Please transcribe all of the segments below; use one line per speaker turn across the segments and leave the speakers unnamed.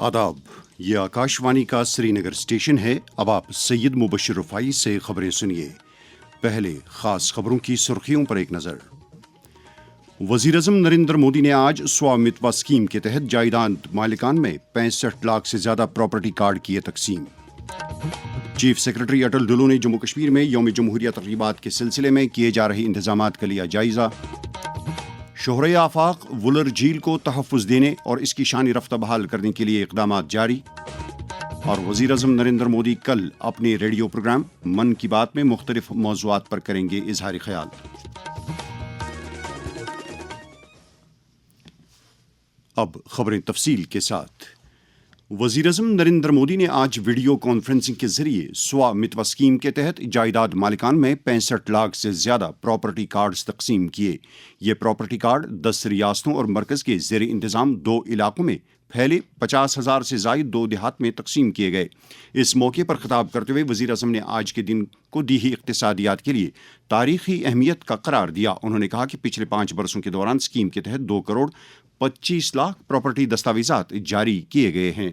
आदाब, ये आकाशवाणी का श्रीनगर स्टेशन है। अब आप सैयद मुबशर रफाई से खबरें सुनिए। पहले खास खबरों की सुर्खियों पर एक नज़र। वज़ीर-ए-आज़म नरेंद्र मोदी ने आज स्वामित्व स्कीम के तहत जायदाद मालिकान में 65 लाख से ज़्यादा प्रॉपर्टी कार्ड किए तकसीम। चीफ सेक्रेटरी अटल डुल्लू ने जम्मू कश्मीर में यौम जमहूरिया तक़रीबात के सिलसिले में किए जा रहे इंतजामात का लिया जायज़ा। शोहरे आफाक वुलर झील को तहफ़्फ़ुज़ देने और इसकी शानी रफ्ता बहाल करने के लिए इक़दामात जारी। और वज़ीर-ए-आज़म नरेंद्र मोदी कल अपने रेडियो प्रोग्राम मन की बात में मुख्तलिफ मौज़ूआत पर करेंगे इज़हार ख़याल। अब खबरें तफसील के साथ। वज़ीर-ए-आज़म नरेंद्र मोदी ने आज वीडियो कॉन्फ्रेंसिंग के जरिए स्वामित्व स्कीम के तहत जायदाद मालिकान में 65 लाख से ज़्यादा प्रॉपर्टी कार्ड्स तकसीम किए। ये प्रॉपर्टी कार्ड 10 रियासतों और मरकज़ के ज़ेर इंतज़ाम 2 इलाकों में फैले 50,000 से ज़ायद 2 देहात में तकसीम किए गए। इस मौके पर खिताब करते हुए वज़ीर-ए-आज़म ने आज के दिन को दीही इक़्तिसादियात के लिए तारीख़ी अहमियत का करार दिया। उन्होंने कहा कि पिछले 5 बरसों के दौरान स्कीम के तहत 2 करोड़ 25 लाख प्रॉपर्टी दस्तावेजात जारी किए गए हैं।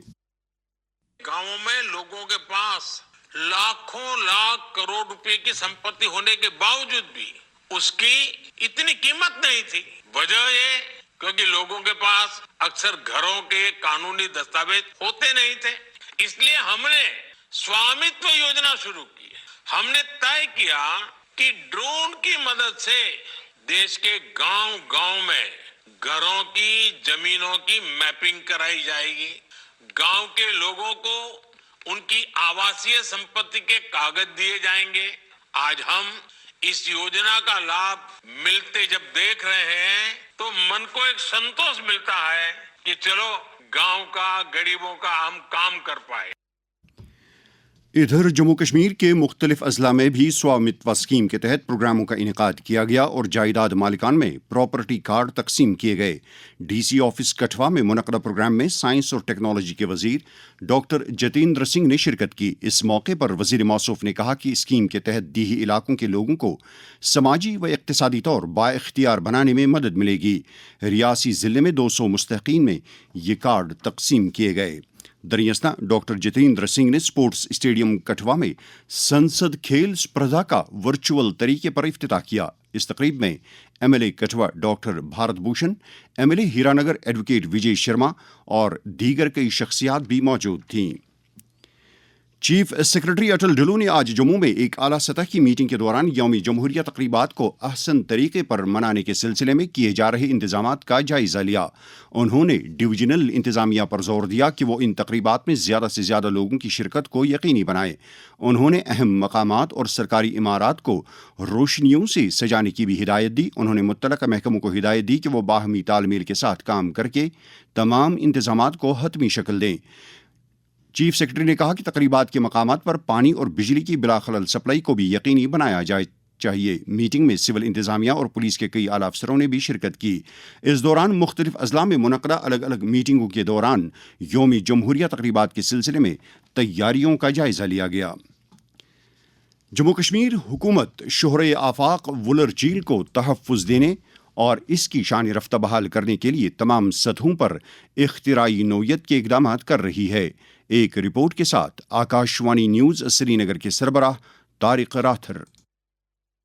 गांवों में लोगों के पास लाखों लाख करोड़ रुपए की संपत्ति होने के बावजूद भी उसकी इतनी कीमत नहीं थी। वजह ये क्योंकि लोगों के पास अक्सर घरों के कानूनी दस्तावेज होते नहीं थे। इसलिए हमने स्वामित्व योजना शुरू की। हमने तय किया कि ड्रोन की मदद से देश के गांव-गांव में घरों की, जमीनों की मैपिंग कराई जाएगी। गांव के लोगों को उनकी आवासीय संपत्ति के कागज दिए जाएंगे। आज हम इस योजना का लाभ मिलते जब देख रहे हैं तो मन को एक संतोष मिलता है कि चलो गांव का, गरीबों का हम काम कर पाए।
इधर जम्मू कश्मीर के मुख्तलिफ अजला में भी स्वामित्व स्कीम के तहत प्रोग्रामों का इनेकाद किया गया और जायदाद मालिकान में प्रॉपर्टी कार्ड तकसीम किए गए। DC ऑफिस कठवा में मुनक़दा प्रोग्राम में साइंस और टेक्नोलॉजी के वज़ीर डॉक्टर जितेंद्र सिंह ने शिरकत की। इस मौके पर वज़ीर मौसूफ ने कहा कि स्कीम के तहत दीही इलाकों के लोगों को समाजी व इक़्तिसादी तौर बाइख्तियार बनाने में मदद मिलेगी। रियासी ज़िले में 200 मुस्तहिक़ीन में ये कार्ड तकसीम किए गए। दरियस्ता डॉक्टर जितेंद्र सिंह ने स्पोर्ट्स स्टेडियम कठवा में संसद खेल स्पर्धा का वर्चुअल तरीके पर इफ्तिताह किया। इस तकरीब में MLA Kathua doctor Bharat Bhushan, MLA Hiranagar advocate Vijay Sharma और दीगर कई शख्सियात भी मौजूद थीं। चीफ सेक्रेटरी अटल डुल्लू ने आज जम्मू में एक आला सतह की मीटिंग के दौरान यौम जमहूरिया तक़रीबात को अहसन तरीके पर मनाने के सिलसिले में किए जा रहे इंतजामात का जायज़ा लिया। उन्होंने डिवीजनल इंतज़ामिया पर जोर दिया कि वो इन तक़रीबात में ज़्यादा से ज़्यादा लोगों की शिरकत को यकीनी बनाए। उन्होंने अहम मकामात और सरकारी इमारात को रोशनियों से सजाने की भी हिदायत दी। उन्होंने मुत्तलका महकमों को हिदायत दी कि वो बाहमी तालमेल के साथ काम करके तमाम इंतजामात को हतमी शक्ल दें। चीफ सेक्रेटरी ने कहा कि तक़रीबात के मकामात पर पानी और बिजली की बिलाखलल सप्लाई को भी यकीनी बनाया जाए चाहिए। मीटिंग में सिविल इंतज़ामिया और पुलिस के कई आला अफसरों ने भी शिरकत की। इस दौरान मुख्तलिफ अजला में मुनक़दा अलग अलग मीटिंगों के दौरान यौम जमहूरिया तक़रीबात के सिलसिले में तैयारियों का जायज़ा लिया गया। जम्मू कश्मीर हुकूमत शोहरे आफाक वुलर झील को तहफ़्फ़ुज़ देने और इसकी शानी रफ्ता बहाल करने के लिए तमाम सतहों पर इख्तिराई नौयत के इक़दामात कर रही है। एक रिपोर्ट के साथ आकाशवाणी न्यूज़ श्रीनगर के सरबराह तारिक राथर।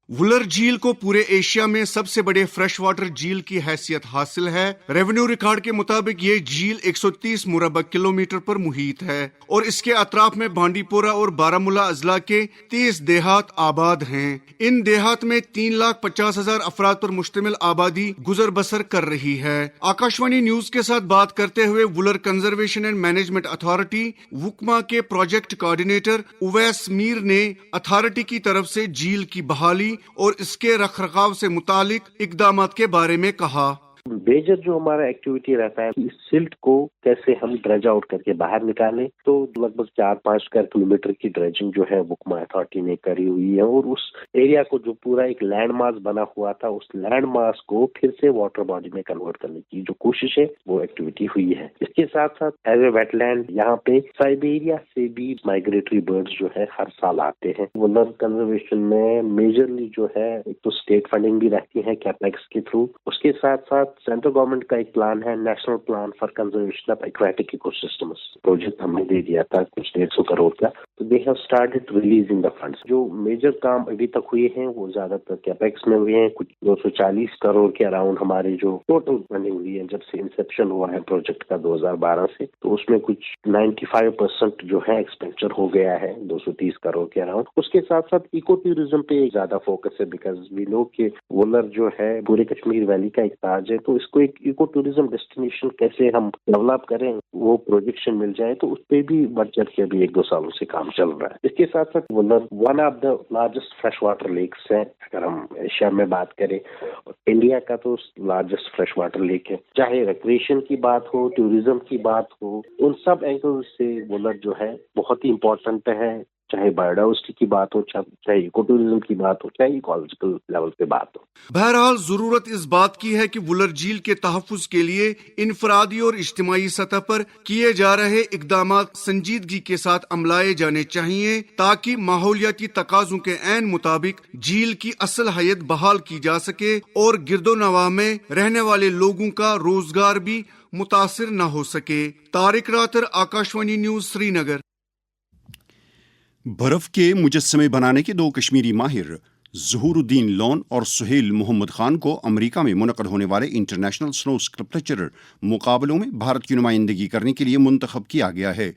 वुलर झील को पूरे एशिया में सबसे बड़े फ्रेश वाटर झील की हैसियत हासिल है। रेवेन्यू रिकॉर्ड के मुताबिक ये झील 130 मुरबा किलोमीटर पर मुहित है और इसके अतराफ में बांडीपोरा और बारामूला अजला के 30 देहात आबाद हैं। इन देहात में 3,50,000 अफराद पर मुश्तमिल आबादी गुजर बसर कर रही है। आकाशवाणी न्यूज के साथ बात करते हुए Wular conservation and management authority वुकमा के प्रोजेक्ट कोऑर्डिनेटर उवैस मीर ने अथॉरिटी की तरफ से झील की बहाली और इसके रखरखाव से मुतालिक इक़दामात के बारे में कहा।
मेजर जो हमारा एक्टिविटी रहता है, इस सिल्ट को कैसे हम ड्रेज आउट करके बाहर निकालें। तो लगभग 4-5 स्क्वायर किलोमीटर की ड्रेजिंग जो है वुकमा अथॉरिटी ने करी हुई है और उस एरिया को जो पूरा एक लैंड मास बना हुआ था, उस लैंड मास को फिर से वाटर बॉडी में कन्वर्ट करने की जो कोशिश है वो एक्टिविटी हुई है। इसके साथ साथ एज ए वेटलैंड यहाँ पे साइबेरिया से भी माइग्रेटरी बर्ड्स जो है हर साल आते हैं। वुलर कंजर्वेशन में मेजरली जो है एक तो स्टेट फंडिंग भी रहती है कैपेक्स के थ्रू, उसके साथ साथ सेंट्रल गवर्नमेंट का एक प्लान है, national plan for conservation of aquatic ecosystems. Project हमने दे दिया था कुछ 150 करोड़ का, तो they have started releasing the funds. जो मेजर काम अभी तक हुए हैं वो ज्यादातर कैपेक्स में हुए हैं। कुछ 240 करोड़ के अराउंड हमारे जो टोटल फंडिंग हुई है जब से इंसेप्शन हुआ है प्रोजेक्ट का 2012 से, तो उसमें कुछ 95% जो है एक्सपेंडिचर हो गया है, 230 करोड़ के अराउंड। उसके साथ साथ इको टूरिज्म पे ज्यादा फोकस है, बिकॉज वी नो कि वुलर जो है पूरे कश्मीर वैली का एक ताज है, तो इसको एक इको टूरिज्म डेस्टिनेशन कैसे हम डेवलप करें, वो प्रोजेक्शन मिल जाए, तो उस पर भी बढ़ चढ़ के अभी 1-2 सालों से काम चल रहा है। इसके साथ साथ Wular one of the largest fresh water lakes है, अगर हम एशिया में बात करें। इंडिया का तो लार्जेस्ट फ्रेश वाटर लेक है। चाहे रिक्रिएशन की बात हो, टूरिज्म की बात हो, उन सब एंगल से वुलर जो है बहुत ही इम्पोर्टेंट है। चाहे बायोडाइवर्सिटी की बात हो, चाहे इको टूरिज्म की बात हो, चाहे इकोलॉजिकल लेवल पे बात हो।
बहरहाल जरूरत इस बात की है कि वुलर झील के तहफ्फुज के लिए इनफरादी और इज्तिमाई सतह पर किए जा रहे इकदाम संजीदगी के साथ अमलाए जाने चाहिए, ताकि माहौलियाती तकाजों के ऐन मुताबिक झील की असल हैयत बहाल की जा सके और गिरदोनवा में रहने वाले लोगों का रोजगार भी मुतासिर न हो सके। तारिक रातर, आकाशवाणी न्यूज, श्रीनगर।
बर्फ के मुजस्समे बनाने के 2 कश्मीरी माहिर ज़हूरुद्दीन लोन और सुहेल मोहम्मद खान को अमेरिका में मुनक़द होने वाले इंटरनेशनल स्नो स्कल्पचर मुकाबलों में भारत की नुमाइंदगी करने के लिए मुंतखब किया गया है।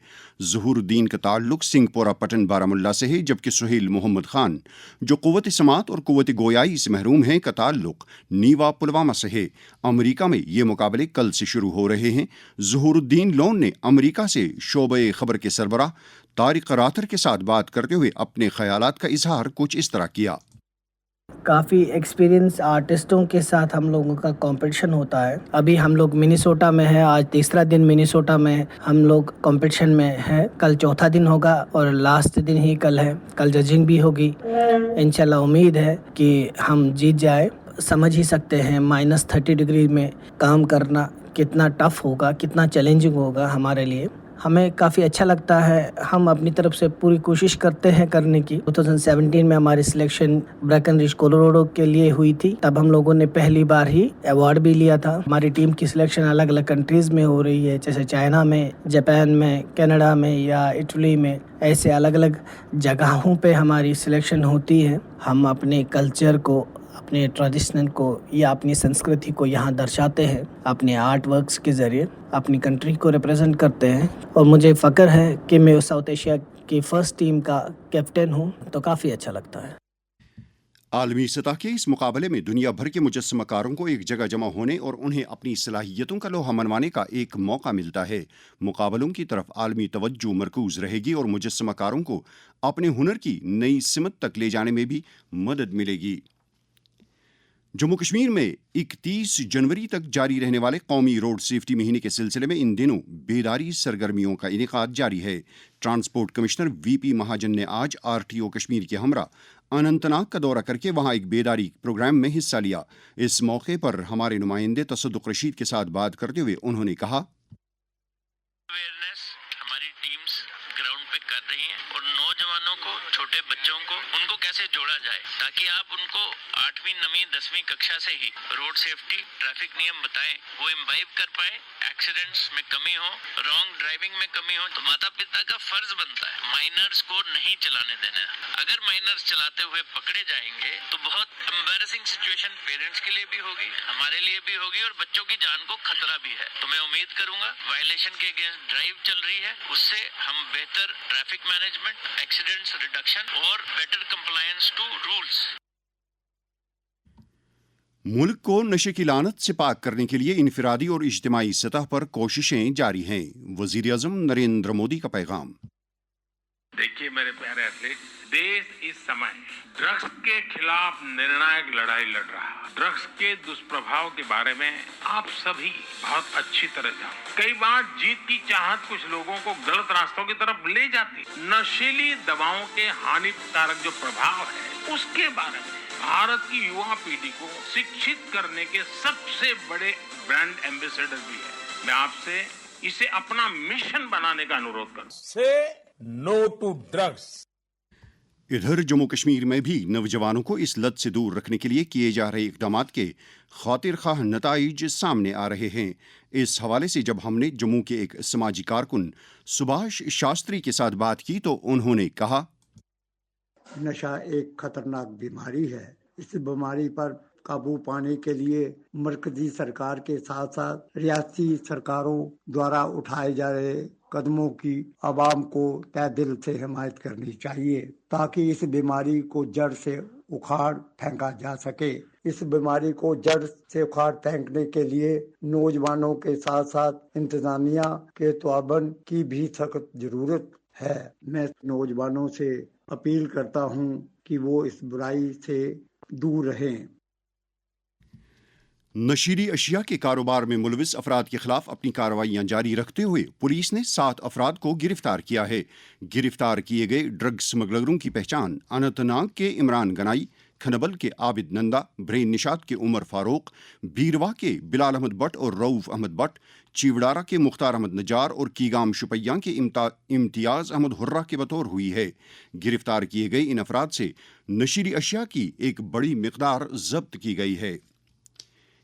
ज़हूरुद्दीन का ताल्लुक सिंहपोरा पटन बारामुल्ला से है, जबकि सुहेल मोहम्मद खान, जो क़ुव्वत समात और क़ुव्वत गोयाई से महरूम हैं, का ताल्लुक नीवा पुलवामा से है। अमेरिका में ये मुकाबले कल से शुरू हो रहे हैं। ज़हूरुद्दीन लोन ने अमेरिका से शोबे खबर के सरबराह तारिक रातर के साथ बात करते हुए अपने ख्यालात का इजहार कुछ इस तरह किया।
काफ़ी एक्सपीरियंस आर्टिस्टों के साथ हम लोगों का कंपटीशन होता है। अभी हम लोग मिनेसोटा में है, आज तीसरा दिन मिनेसोटा में हम लोग कंपटीशन में है। कल चौथा दिन होगा और लास्ट दिन ही कल है। कल जजिंग भी होगी। इंशाल्लाह उम्मीद है कि हम जीत जाए। समझ ही सकते हैं -30 डिग्री में काम करना कितना टफ होगा, कितना चैलेंजिंग होगा हमारे लिए। हमें काफ़ी अच्छा लगता है। हम अपनी तरफ से पूरी कोशिश करते हैं करने की। 2017 में हमारी सिलेक्शन ब्रैकनरिज कोलोराडो के लिए हुई थी। तब हम लोगों ने पहली बार ही अवार्ड भी लिया था। हमारी टीम की सिलेक्शन अलग अलग कंट्रीज़ में हो रही है, जैसे चाइना में, जापान में, कनाडा में या इटली में। ऐसे अलग अलग जगहों पे हमारी सिलेक्शन होती है। हम अपने कल्चर को, अपने ट्रेडिशनल को या अपनी संस्कृति को यहाँ दर्शाते हैं। अपने आर्ट वर्क्स के ज़रिए अपनी कंट्री को रिप्रेजेंट करते हैं। और मुझे फ़ख्र है कि मैं साउथ एशिया की फ़र्स्ट टीम का कैप्टन हूँ, तो काफ़ी अच्छा लगता है।
आलमी सतह के इस मुकाबले में दुनिया भर के मुजस्समकारों को एक जगह जमा होने और उन्हें अपनी सलाहियतों का लोहा मनवाने का एक मौका मिलता है। मुकाबलों की तरफ आलमी तवज्जो मरकूज रहेगी और मुजस्समकारों को अपने हुनर की नई सिमत तक ले जाने में भी मदद मिलेगी। जम्मू कश्मीर में 31 जनवरी तक जारी रहने वाले कौमी रोड सेफ्टी महीने के सिलसिले में इन दिनों बेदारी सरगर्मियों का इनेकाद जारी है। ट्रांसपोर्ट कमिश्नर वीपी महाजन ने आज आरटीओ कश्मीर के हमरा अनंतनाग का दौरा करके वहां एक बेदारी प्रोग्राम में हिस्सा लिया। इस मौके पर हमारे नुमाइंदे तसद्दुक रशीद के साथ बात करते हुए उन्होंने कहा,
नौजवानों को, छोटे बच्चों को, उनको कैसे जोड़ा जाए ताकि आप उनको 8वीं, 9वीं, 10वीं कक्षा से ही रोड सेफ्टी, ट्रैफिक नियम बताएं, वो इम्बाइब कर पाए, एक्सीडेंट्स में कमी हो, रॉन्ग ड्राइविंग में कमी हो। तो माता पिता का फर्ज बनता है माइनर्स को नहीं चलाने देना। अगर माइनर्स चलाते हुए पकड़े जाएंगे तो बहुत एम्बैरेसिंग सिचुएशन पेरेंट्स के लिए भी होगी, हमारे लिए भी होगी और बच्चों की जान को खतरा भी है। तो मैं उम्मीद करूंगा वायलेशन के अगेंस्ट ड्राइव चल रही है, उससे हम बेहतर ट्रैफिक मैनेजमेंट, एक्सीडेंट्स रिडक्शन और बेटर कंप्लायंस टू रूल्स।
मुल्क को नशे की लानत से पाक करने के लिए इनफरादी और इज्तिमाई सतह पर कोशिशें जारी हैं। वज़ीर-ए-आज़म नरेंद्र मोदी का पैगाम।
देखिए मेरे प्यारे एथलीट, देश इस समय ड्रग्स के खिलाफ निर्णायक लड़ाई लड़ रहा है। ड्रग्स के दुष्प्रभाव के बारे में आप सभी बहुत अच्छी तरह जानते। कई बार जीत की चाहत कुछ लोगों को गलत रास्तों की तरफ ले जाती। नशीली दवाओं के हानिकारक जो प्रभाव है उसके बारे में भारत की युवा पीढ़ी को शिक्षित करने के सबसे बड़े ब्रांड एम्बेसडर भी है। मैं आपसे इसे अपना मिशन बनाने का अनुरोध करूं।
से नो टू ड्रग्स।
इधर जम्मू कश्मीर में भी नौजवानों को इस लत से दूर रखने के लिए किए जा रहे इकदामात के खातिर खाह नताइज सामने आ रहे हैं। इस हवाले से जब हमने जम्मू के एक समाजी कारकुन सुभाष शास्त्री के साथ बात की तो उन्होंने कहा,
नशा एक खतरनाक बीमारी है। इस बीमारी पर काबू पाने के लिए मरकजी सरकार के साथ साथ रियासती सरकारों द्वारा उठाए जा रहे कदमों की आवाम को तहे दिल से हिमायत करनी चाहिए ताकि इस बीमारी को जड़ से उखाड़ फेंका जा सके। इस बीमारी को जड़ से उखाड़ फेंकने के लिए नौजवानों के साथ साथ इंतजामिया के ताउन की भी सख्त जरूरत है। मैं नौजवानों से अपील करता हूं कि वो इस बुराई से दूर रहें।
नशीली अशिया के कारोबार में मुलविस अफराद के खिलाफ अपनी कार्रवाइयां जारी रखते हुए पुलिस ने 7 अफराद को गिरफ्तार किया है। गिरफ्तार किए गए ड्रग स्मगलरों की पहचान अनंतनाग के इमरान गनाई, खनबल के आबिद नंदा, ब्रेन निशात के उमर फारूक, बीरवा के बिलाल अहमद बट और रऊफ अहमद बट, चिवड़ारा के मुख्तार अहमद नजार और कीगाम शुपैया के इम्तियाज अहमद हुर्रा के बतौर हुई है। गिरफ्तार किए गए इन अफराद से नशीली अशिया की एक बड़ी मिकदार जब्त की गई है।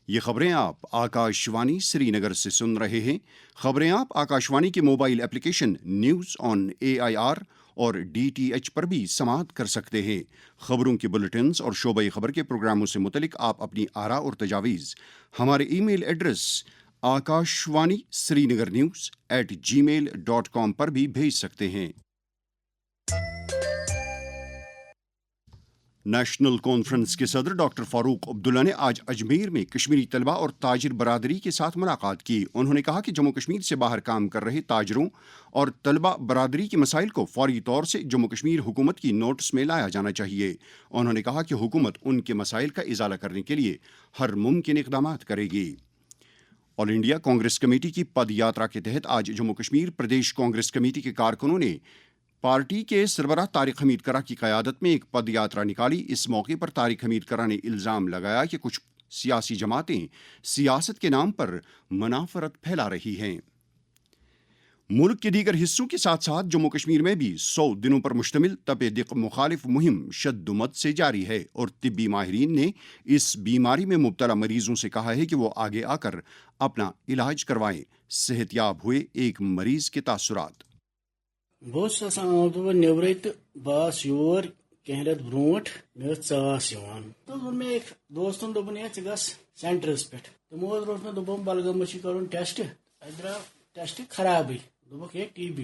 ये खबरें आप आकाशवाणी श्रीनगर से सुन रहे हैं। खबरें आप आकाशवाणी के mobile application news on AIR और DTH पर भी समाअत कर सकते हैं। खबरों के बुलेटिन्स और शोबे खबर के प्रोग्रामों से मुतलिक आप अपनी आरा और तजावीज़ हमारे email address Akashvani Srinagar news@gmail.com पर भी भेज सकते हैं। नेशनल कॉन्फ्रेंस के सदर डॉक्टर फारूक अब्दुल्ला ने आज अजमेर में कश्मीरी तलबा और ताजिर बरादरी के साथ मुलाकात की। उन्होंने कहा कि जम्मू कश्मीर से बाहर काम कर रहे ताजिरों और तलबा बरादरी के मसाइल को फौरी तौर से जम्मू कश्मीर हुकूमत की नोटिस में लाया जाना चाहिए। उन्होंने कहा कि हुकूमत उनके मसाइल का इजाला करने के लिए हर मुमकिन इक़दामात करेगी। ऑल इंडिया कांग्रेस कमेटी की पद यात्रा के तहत आज जम्मू कश्मीर प्रदेश कांग्रेस कमेटी के कारकुनों ने पार्टी के सरबराह तारिक हमीद करा की क़यादत में एक पद यात्रा निकाली। इस मौके पर तारिक हमीद करा ने इल्ज़ाम लगाया कि कुछ सियासी जमातें सियासत के नाम पर मनाफरत फैला रही हैं। मुल्क के दीगर हिस्सों के साथ साथ जम्मू कश्मीर में भी 100 दिनों पर मुश्तमिल तप-ए-दिक मुखालिफ मुहिम शद्दुमत से जारी है और तिब्बी माहिरीन ने इस बीमारी में मुब्तला मरीजों से कहा है कि वो आगे आकर अपना इलाज करवाएं। सेहतयाब हुए एक मरीज के तासुरात।
बहुत नब्रे तो बास योर कह रत ब्रोट मे चास तो मे एक दोस्तन दोपन गस सेंटरस पे तमो रोज मे दोपम बलगम कर टेस्ट द्राव टेस्ट खराबे दोपक ये TB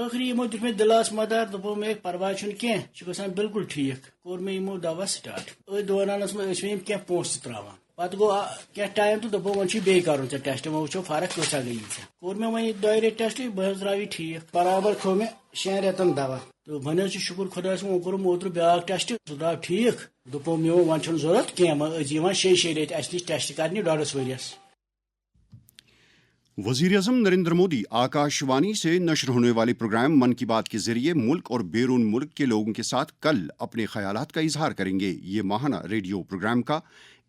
आखिरी यमो दिख मे दिलास मदार दोपो मे परवाह कह गसान बिल्कुल ठीक कोर मे यमो दवा स्टार्ट दौरानस मे क्या पोस्ट त्रावान पत गो क्या टाइम तो दोपो वन बे कर टेस्ट वो वो फर्क कसा गई कोर मे वही 2 रेत टेस्ट बह द्रावी ठीक बराबर खो मे 6 रेतन दवा तो वन शुक्र खुदा वो कोर ओतर ब्या टेस्ट सह द्राव ठीक दोपो मे वन जरूरत कह 6 रेत अस नश टेस्ट कर 1.5 वरियस।
वज़ीर-ए-आज़म नरेंद्र मोदी आकाशवाणी से नश्र होने वाले प्रोग्राम मन की बात के जरिए मुल्क और बैरून मुल्क के लोगों के साथ कल अपने ख्यालात का इजहार करेंगे। ये माहाना रेडियो प्रोग्राम का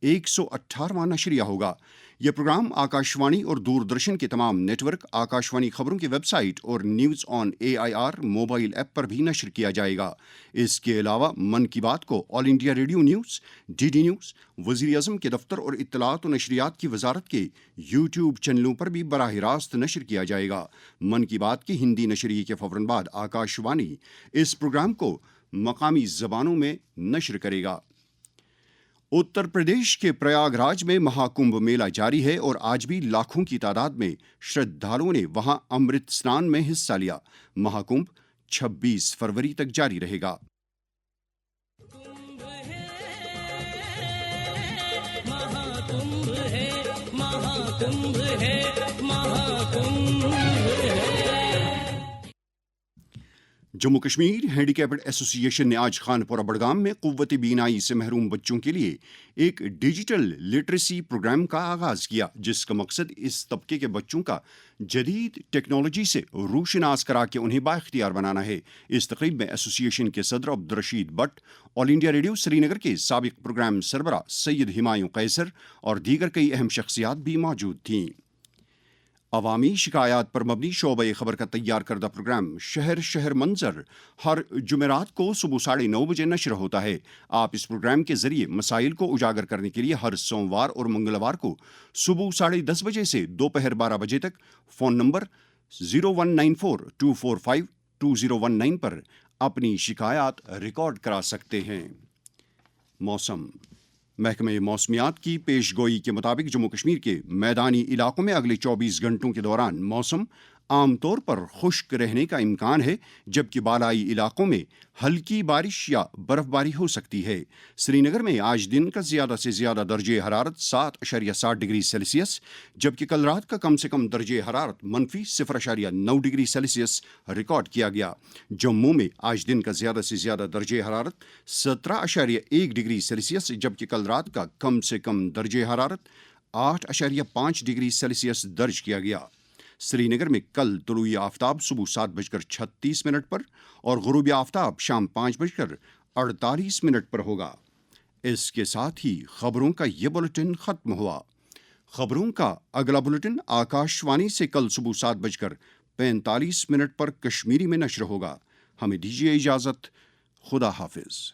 118वां नशरिया होगा। यह प्रोग्राम आकाशवाणी और दूरदर्शन के तमाम नेटवर्क, आकाशवाणी खबरों की वेबसाइट और news on AIR mobile app पर भी नशर किया जाएगा। इसके अलावा मन की बात को all India radio news, DD news, वज़ीर-ए-आज़म के दफ्तर और इत्तलात और नशरियात की वजारत के YouTube चैनलों पर भी बराह रास्त नशर किया जाएगा। मन की बात के हिंदी नशरिए के फौरन बाद आकाशवाणी इस प्रोग्राम को मकामी ज़बानों में नशर करेगा। उत्तर प्रदेश के प्रयागराज में महाकुंभ मेला जारी है और आज भी लाखों की तादाद में श्रद्धालुओं ने वहां अमृत स्नान में हिस्सा लिया। महाकुंभ 26 फरवरी तक जारी रहेगा। जम्मू कश्मीर हैंडीकैप्ड एसोसिएशन ने आज खानपुरा बड़गाम में कुव्वत बीनाई से महरूम बच्चों के लिए एक डिजिटल लिटरेसी प्रोग्राम का आगाज किया, जिसका मकसद इस तबके के बच्चों का जदीद टेक्नोलॉजी से रूशनास करा के उन्हें बाइख्तियार बनाना है। इस तकरीब में एसोसिएशन के सदर Abdur Rashid but, all India radio Srinagar के साबिक प्रोग्राम सरबरा सैयद हिमायूं कैसर और दीगर कई अहम शख्सियात भी मौजूद थीं। عوامی شکایات پر مبنی شعبۂ خبر کا تیار کردہ پروگرام شہر شہر منظر ہر جمعرات کو صبح 9:30 بجے نشر ہوتا ہے۔ آپ اس پروگرام کے ذریعے مسائل کو اجاگر کرنے کے لیے ہر سوموار اور منگلوار کو صبح 10:30 بجے سے دوپہر 12 بجے تک فون نمبر 019424522019 پر اپنی شکایات ریکارڈ کرا سکتے ہیں۔ موسم محکمہ موسمیات کی پیش گوئی کے مطابق جموں کشمیر کے میدانی علاقوں میں اگلے 24 گھنٹوں کے دوران موسم عام طور پر خشک رہنے کا امکان ہے، جبکہ بالائی علاقوں میں ہلکی بارش یا برف باری ہو سکتی ہے۔ سری نگر میں آج دن کا زیادہ سے زیادہ درجہ حرارت 7.7 ڈگری سیلسیس، جبکہ کل رات کا کم سے کم درجہ حرارت -0.9 ڈگری سیلسیس ریکارڈ کیا گیا۔ جموں میں آج دن کا زیادہ سے زیادہ درجہ حرارت 17.1 ڈگری سیلسیس، جبکہ کل رات کا کم سے کم درجہ حرارت 8.5 ڈگری سیلسیس درج کیا گیا۔ سری نگر میں کل طلوع آفتاب صبح 7:36 پر اور غروب آفتاب شام 5:48 پر ہوگا۔ اس کے ساتھ ہی خبروں کا یہ بلٹن ختم ہوا۔ خبروں کا اگلا بلٹن آکاش وانی سے کل صبح 7:45 پر کشمیری میں نشر ہوگا۔ ہمیں دیجیے اجازت۔ خدا حافظ۔